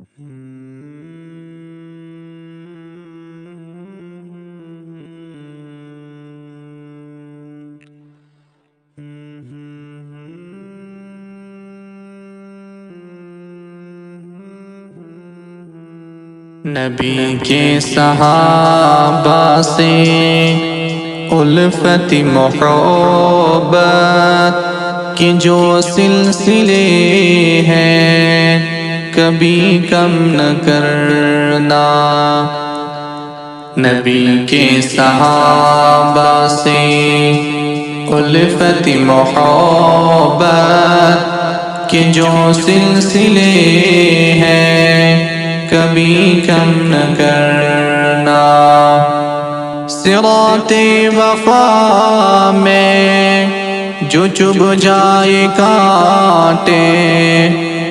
نبی کے صحابہ سے الفت محبت کے جو سلسلے ہیں کبھی کم نہ کرنا۔ نبی کے صحابہ سے الفت محبت کے جو سلسلے ہیں کبھی کم نہ کرنا۔ صراط وفا میں جو چبھ جائے کانٹے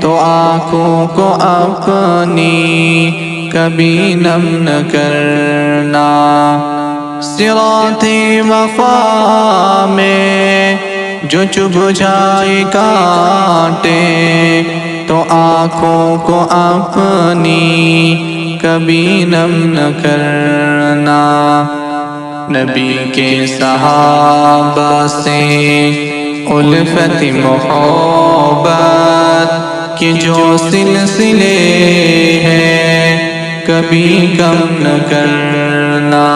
تو آنکھوں کو اپنی کبھی نم نہ کرنا۔ صراط وفا میں جو چبھ جائے کانٹے تو آنکھوں کو اپنی کبھی نم نہ کرنا۔ نبی کے صحابہ سے الفت محبت کے جو سلسلے ہیں کبھی کم نہ کرنا۔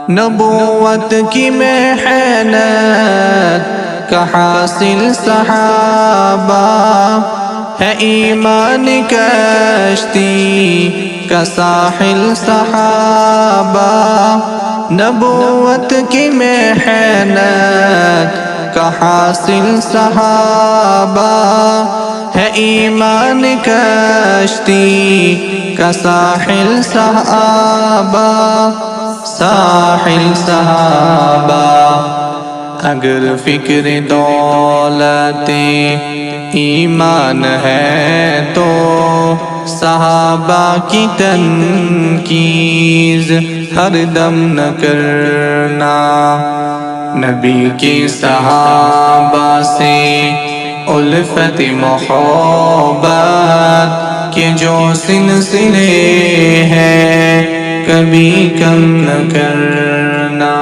نبوت کی محنت کا حاصل صحابہ ہے، ایمان کشتی کا ساحل صحابہ۔ نبوت کی محنت کا حاصل صحابہ ہے، ایمان کشتی کا ساحل صحابہ۔ ساحل صحابہ اگر فکر دولت ایمان ہے تو صحابہ کی تنقید ہر دم نہ کرنا۔ نبی کے صحابہ سے الفت محبت کے جو سلسلے ہیں کبھی کم نہ کرنا۔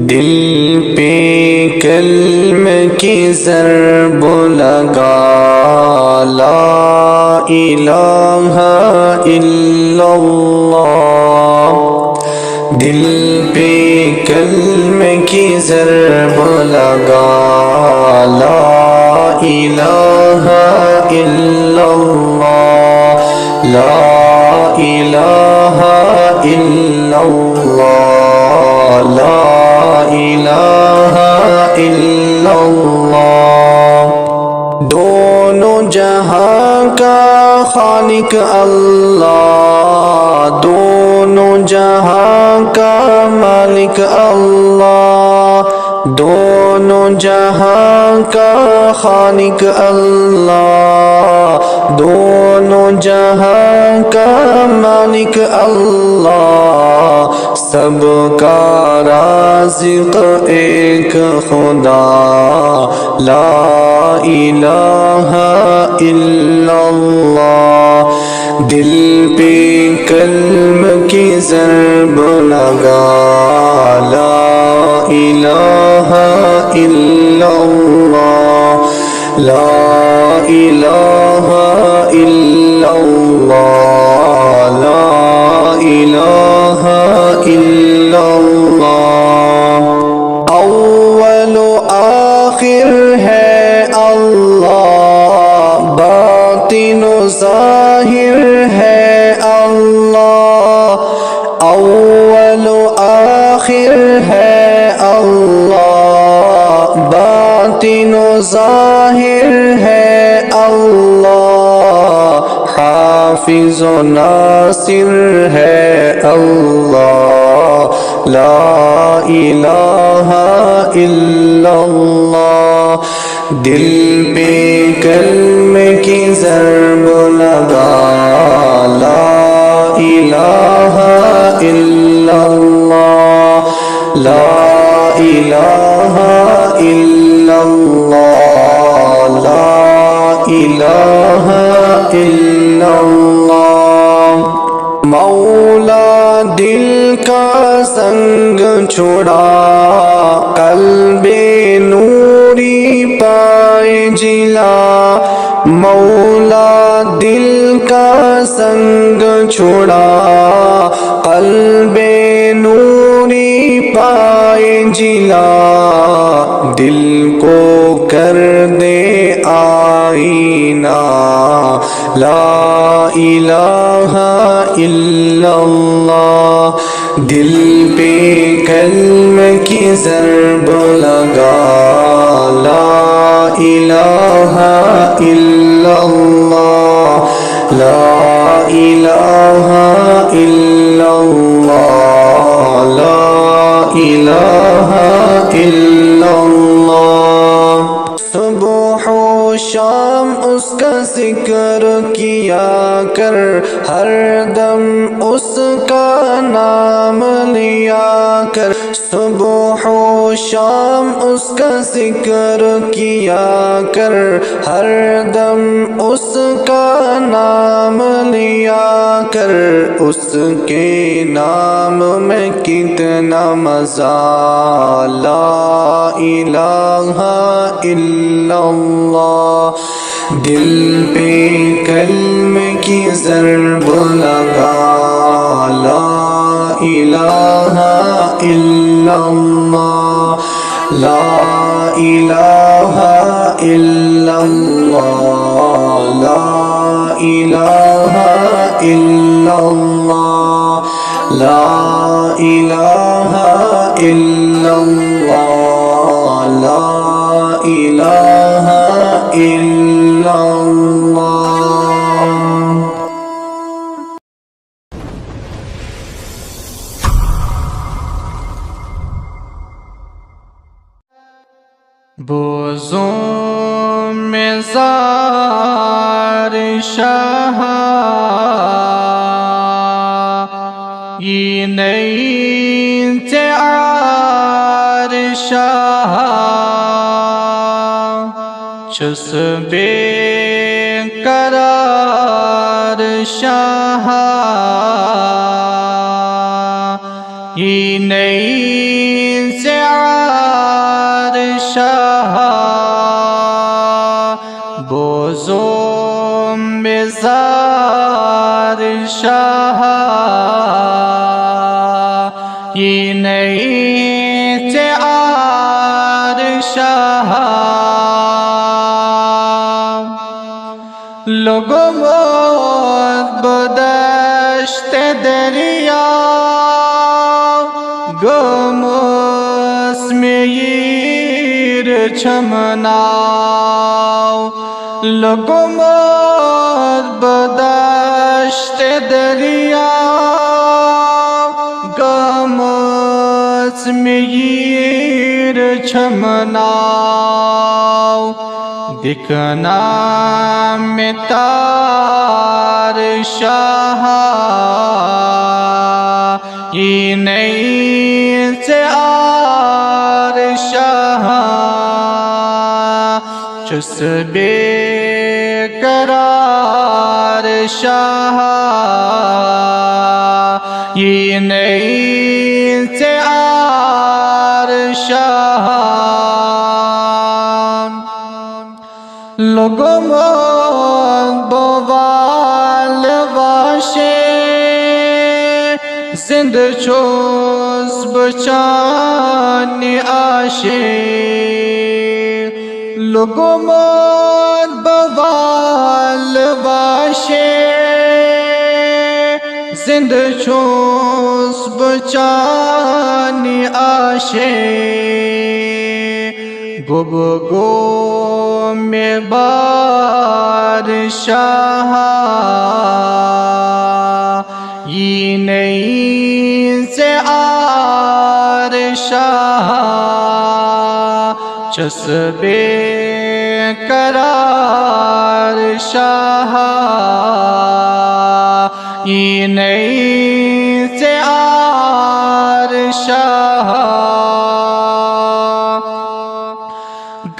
دل پہ کلمہ کی ضرب لگا، لا الہ الا اللہ۔ دل پہ کلمہ کی ضرب لگا، لا الہ الا اللہ، لا الہ الا اللہ، لا الہ الا اللہ۔ دونوں جہاں کا خالق اللہ، دونوں جہاں کا مالک اللہ، دونوں جہاں کا خالق اللہ، دونوں جہاں کا مالک اللہ۔ سب کا رازق ایک خدا، لا الہ الا اللہ۔ دل پہ کلمہ کی ضرب لگا، لا الہ الا اللہ، لا الہ الا اللہ، لا الہ الا اللہ۔ اول و آخر ہے اللہ، باطن و ظاہر ہے اللہ، اول و آخر ہے اللہ، باطن و ظاہر ہے اللہ، حافظ و ناصر ہے اللہ، لا الہ الا اللہ۔ دل پہ کلمہ کی ضرب لگا، الہ الا اللہ مولا دل کا سنگ چھوڑا قلب نوری پائے جلا مولا دل کا سنگ چھوڑا قلب نوری پائے جلا دل کو کر دے آئینہ لا الہ الا اللہ دل پہ کلمہ کی ضرب لگا لا الہ الا اللہ لا الہ الا اللہ لا الہ الا اللہ صبح و شام اس کا ذکر کیا کر ہر دم اس کا نام لیا کر صبح و شام اس کا ذکر کیا کر ہر دم اس کا نام لیا کر اس کے نام میں کتنا مزہ لا الہ الا اللہ دل پہ کلمہ کی ضرب لگا لا الہ الا اللہ لا الہ الا اللہ لا الہ الا اللہ لا الہ الا اللہ لا الہ الا اللہ بوزوں میں زار شاہ یہ نہیں تیار شاہ چس بے قرار شاہ یہ نہیں تیار شاہ بوزوں میں زار شاہ یہ نہیں تیار شاہ لوگوں موت بدشت دریا گمس میں ییر چمناو لوگوں موت بدشت دریا گمس میں ییر چمناو دکھنا میں تار شاہ یہ نہیں تیار شاہ چس بے قرار شاہ یہ نہیں تیار شاہ لوگوں موت بوال واشے زند چوز بچانی آشے لوگوں موت بوال واشے زند چوز بچانی آشے گب گو میں بار شاہ یہ نہیں تیار شاہ چس بے قرار شاہ یہ نہیں تیار شاہ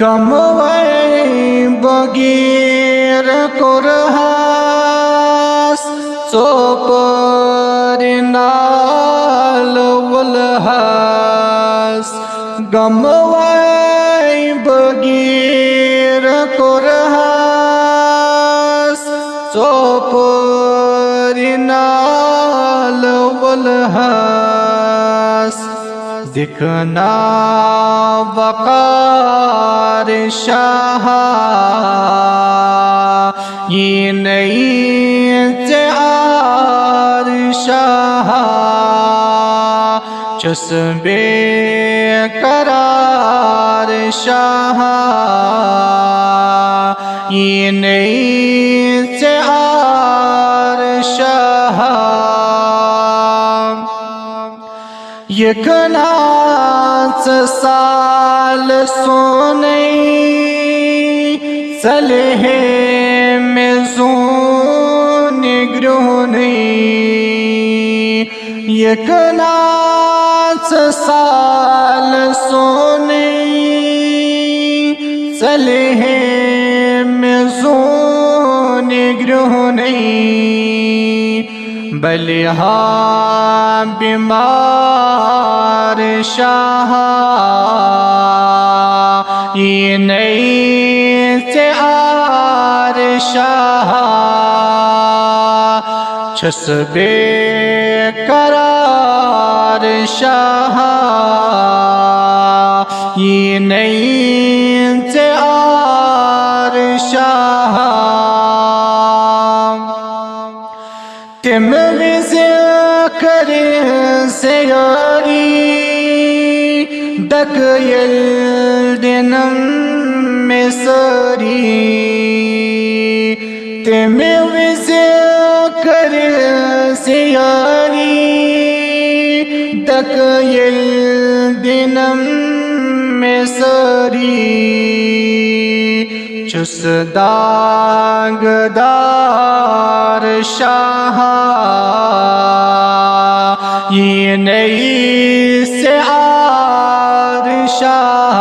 غم وی بگی kurhas Soparinal walhas Gamwai bagir kurhas Soparinal walhas Dikhna waqar shah Ye nayi tiar shah Chusbe karar shah Ye nayi tiar shah Yeknat sal sunai Salhe mezun grunai Yeknat sal sunai Salhe mezun grunai بلہا بیمار شاہ یہ نئی تیار شاہ چسبے قرار شاہ یہ نئی تیار شاہ تم ذکر سیاری دکیل دنم مسری تم ذکر سیاری دکیل دنم مسری چس داغدار شاہ یہ نئی سعار شاہ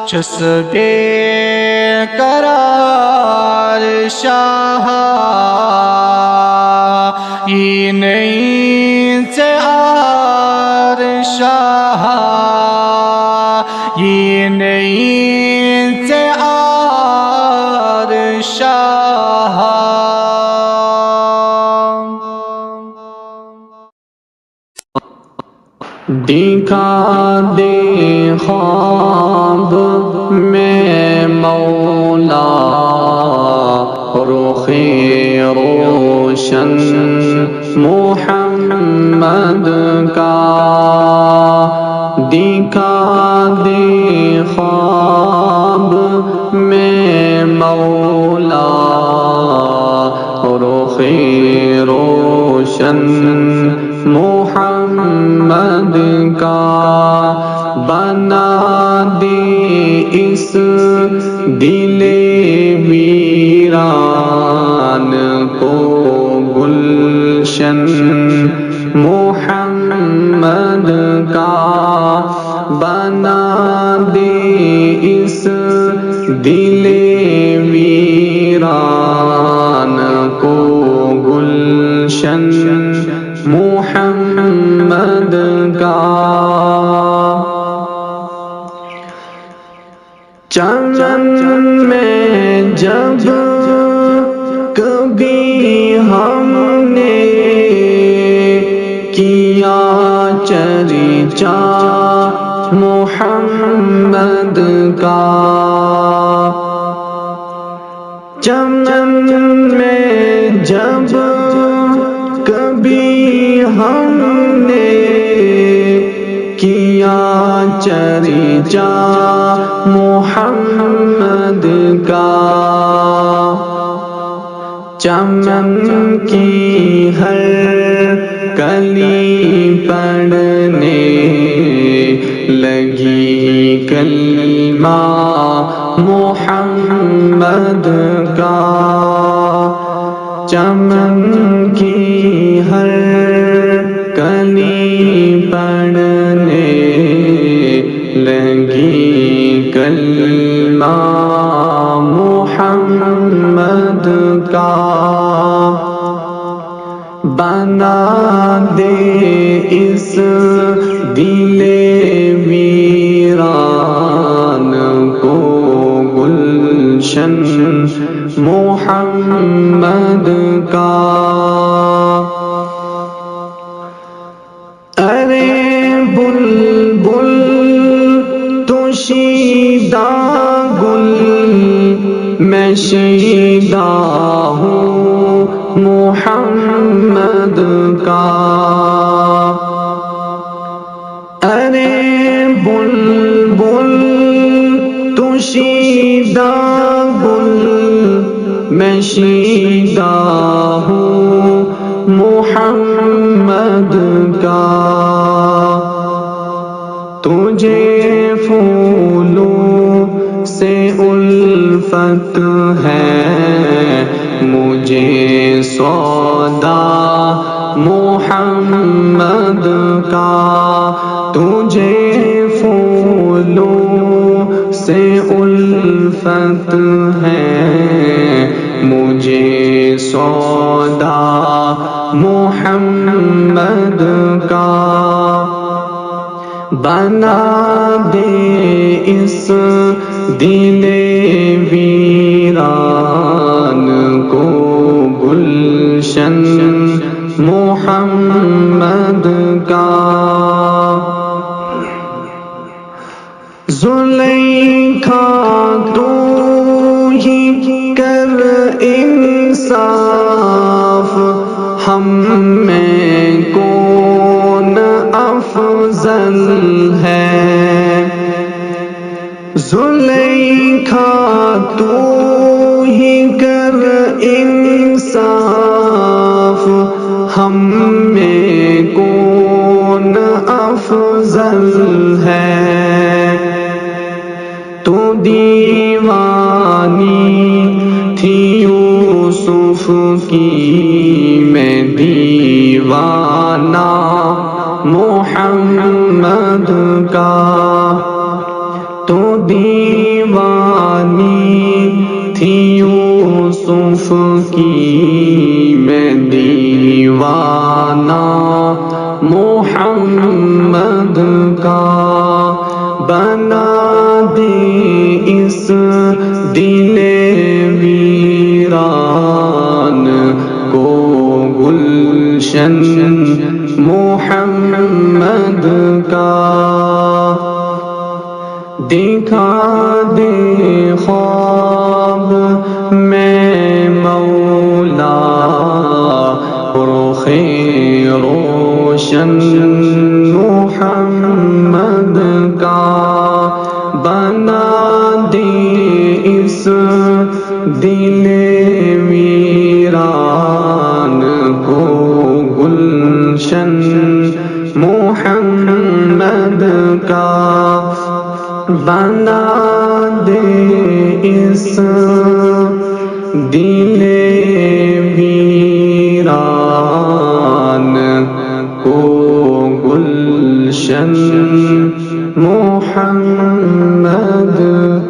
چس بے قرار شاہ یہ نئی سعار شاہ یہ نئی شاہ دکھا دے خواب میں مولا رخ روشن محمد کا دکھا دے خواب میں مولا رخ روشن محمد کا بنا دے اس دل ویران کو گلشن محمد کا بنا دے اس دل ویران کو گلشن محمد کا چمن میں جب کبھی ہم نے کیا چرچا محمد کا چمن میں جب کبھی ہم نے کیا چرچا محمد کا چمن کی ہر کلی پڑھنے لگی کلمہ محمد کا چمن کی ہر کلی پڑھنے لگی کلمہ محمد محمد کا بنا دے اس دل ویران کو گلشن محمد کا ارے بلبل تو شیدہ گل میں شیدہ ہوں محمد کا ارے بلبل تو شیدہ گل میں شیدہ ہوں محمد کا تجھے پھولوں سے الفت ہے مجھے سودا محمد کا تجھے پھولوں سے الفت ہے مجھے سودا محمد کا بنا دے اس دل ویران کو گلشن محمد کا زلیخا تو ہی کر انصاف ہم میں کون افضل ہے زلیخا تو ہی کر انصاف ہم میں کون افضل ہے تو دیوانی تھی یوسف کی میں دیوانہ محمد کا تو دیوانی تھی یوسف کی میں دیوانہ محمد کا بنا دے اس دل ویران کو گلشن محمد کا دکھا دے خواب میں مولا رخ روشن محمد کا بنا دے اس دل ویران کو گلشن محمد کا بنا دے اس دل ویران کو گلشن محمد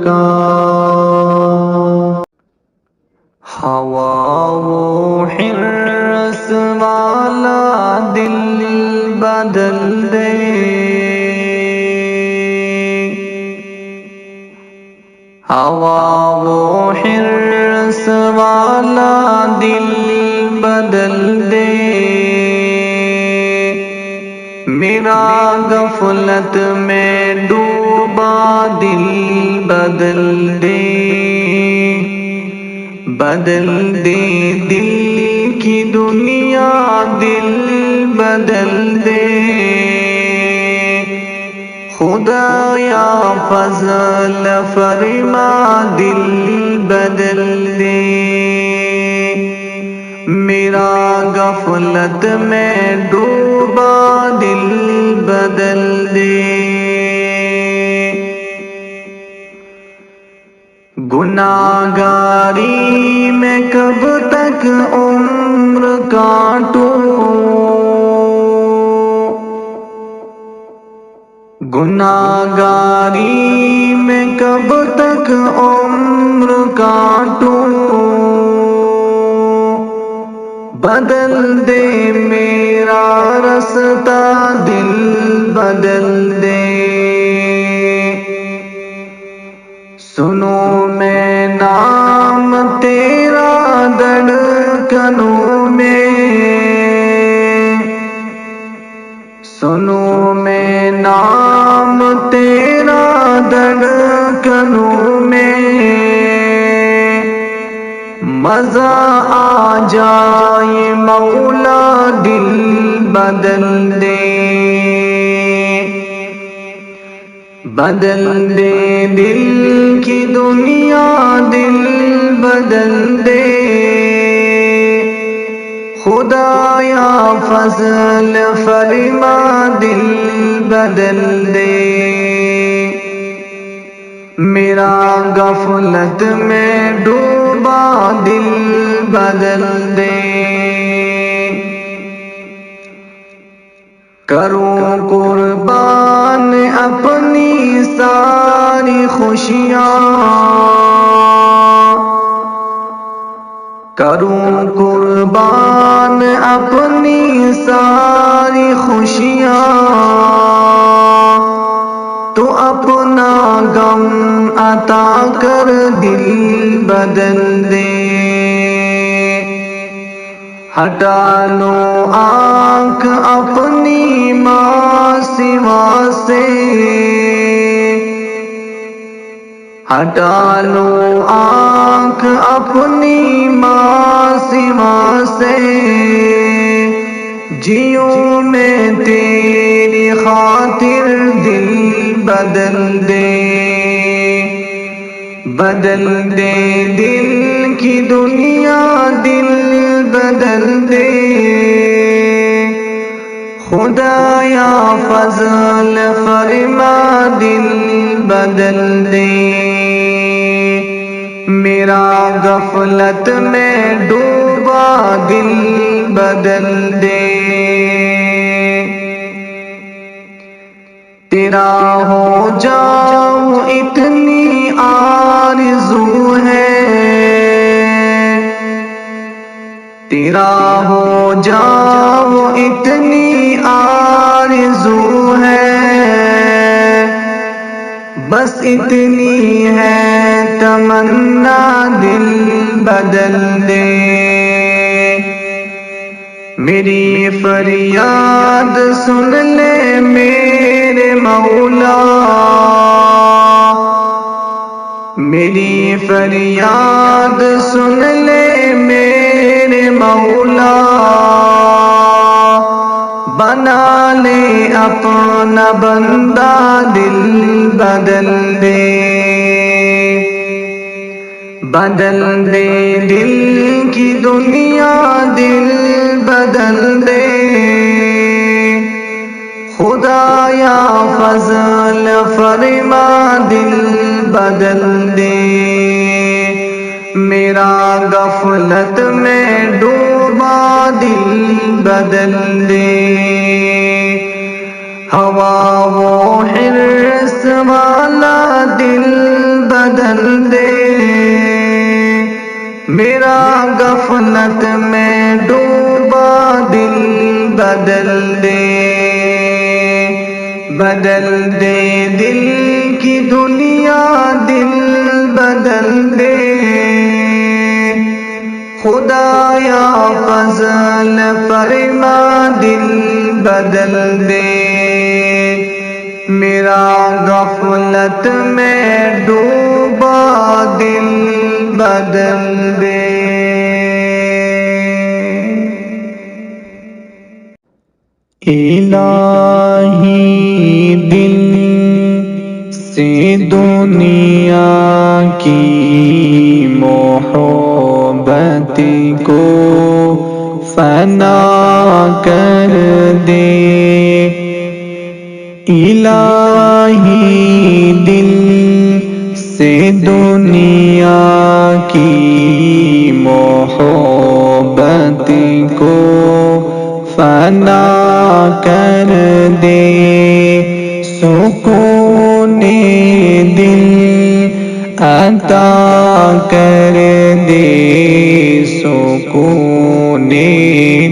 کا ہوا وہ حرص والا دل بدل دے ہوا وہ حرص والا دل بدل دے میرا غفلت میں ڈوبا دل بدل دے بدل دے دل کی دنیا دل بدل دے خدا یا فضل فرما دل بدل دے میرا غفلت میں ڈوبا دل بدل دے گناہگاری میں کب تک عمر کاٹوں گناہگاری میں کب تک عمر کاٹوں، بدل دے میرا رستہ دل بدل دے، سنو میں نام تیرا دھڑکنوں میں، سنو میں نام تیرا دھڑکنوں میں، مزہ آ جائے مولا دل بدل دے، بدل دے دل کی دنیا دل بدل دے، خدایا فضل فرما دل بدل دے، میرا غفلت میں ڈوبا دل بدل دے، کروں قربان اپنی ساری خوشیاں، کروں قربان اپنی ساری خوشیاں، تو اپنا غم عطا کر دل بدل دے، ہٹا لو آنکھ اپنی ماں سوا سے، ہٹا لو آنکھ اپنی ماں سوا سے، جیوں میں تیری خاطر دل بدل دے، بدل دے دل کی دنیا دل بدل دے، خدایا فضل فرما دل بدل دے، میرا غفلت میں ڈوبا دل بدل دے، تیرا ہو جاؤں اتنی آرزو ہے، تیرا ہو جاؤں اتنی آرزو ہے، بس اتنی ہے تمنا دل بدل دے، میری فریاد سن لے میرے مولا، میری فریاد سن لے میرے مولا، بنا لے اپنا بندہ دل بدل دے، بدل دے دل کی دنیا دل بدل دے، خدایا فضل فرما دل بدل دے، میرا غفلت میں ڈوبا دل بدل دے، ہوا وہ حرص والا دل بدل دے، میرا غفلت میں ڈوبا دل بدل دے، بدل دے دل کی دنیا دل بدل دے، خدایا فضل فرما دل بدل دے، میرا غفلت میں ڈوبا دل بدل دے۔ الہی دل سے دنیا کی محبت کو فنا کر دے، الہی دل سے دنیا کی محبت کو فنا کر دے، سکون دل عطا کر دے سکون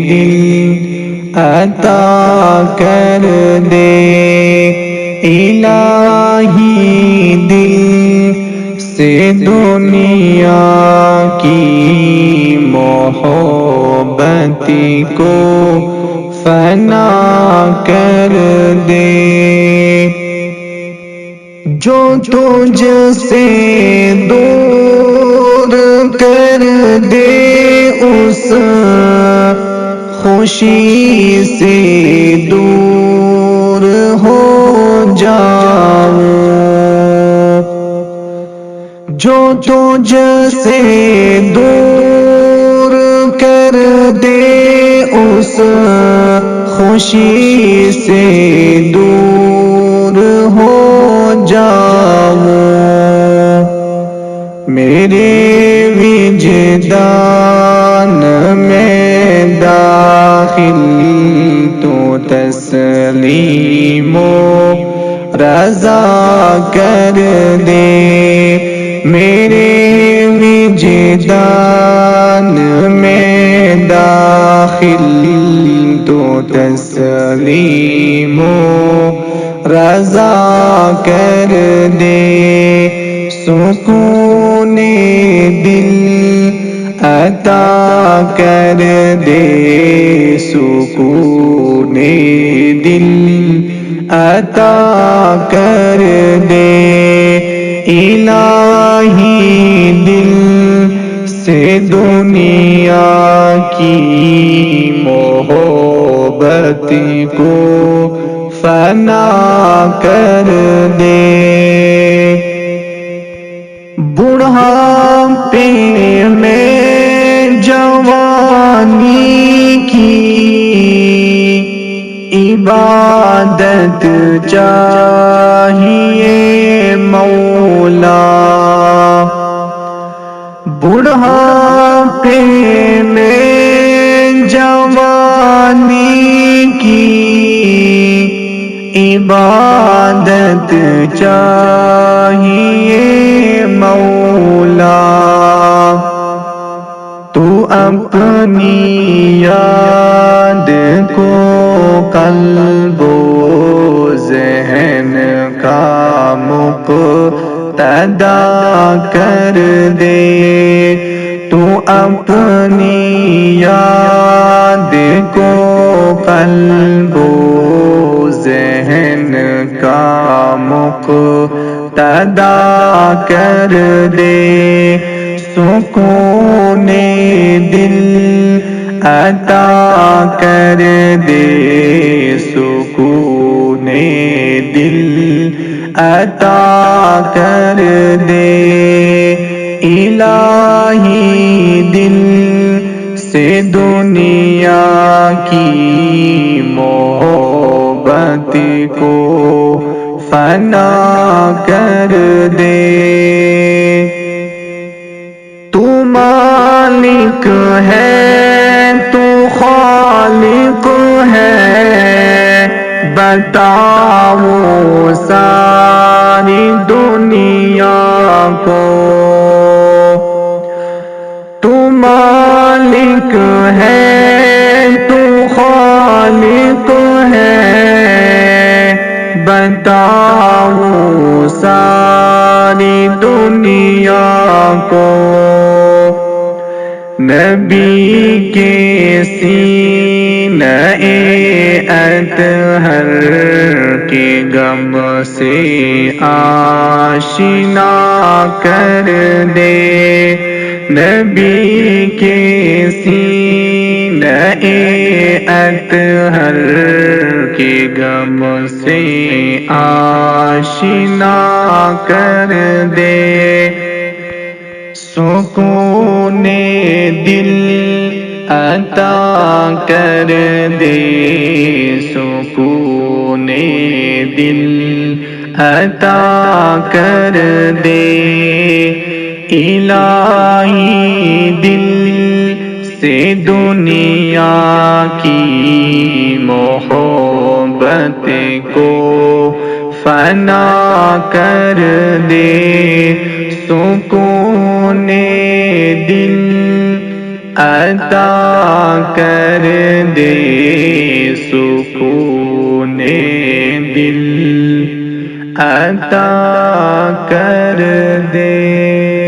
دل عطا کر دے الہی دل سے دنیا کی محبت کو فنا کر دے جو تجھ سے دور کر دے اس خوشی سے دور ہو جاؤں جو تجھ سے دور کر دے اس خوشی سے دور ہو جاؤں میرے وجدان میں داخل تو تسلیم و رضا کر دے میرے وجدان میں داخل تو تسلیم و رضا کر دے سکون دل عطا کر دے سکون دل عطا کر دے الہی دل سے دنیا کی محبت کو فنا کر دے بڑھاپے میں جوانی کی عبادت چاہیے مولا بڑھاپے میں جوانی کی عبادت چاہیے مولا تو اپنی یاد کو قلب و ذہن کا مقتدا کر دے تو اپنی یاد کو قلب و ذہن کا مقتدا کر دے سکون دل عطا کر دے سکون دل عطا کر دے الہی دل سے دنیا کی محبت کو فنا کر دے تو مالک ہے تو خالق ہے بتاؤ ساری دنیا کو تو مالک ہے تو خالق ہے بتاؤ ساری دنیا کو نبی کے سینہ اطہر کے غم سے آشنا کر دے نبی کے سینہ اطہر کے غم سے آشنا کر دے سکون دل عطا کر دے سکون دل عطا کر دے الہی دل سے دنیا کی محبت کو فنا کر دے سکون دل عطا کر دے سکون دل عطا کر دے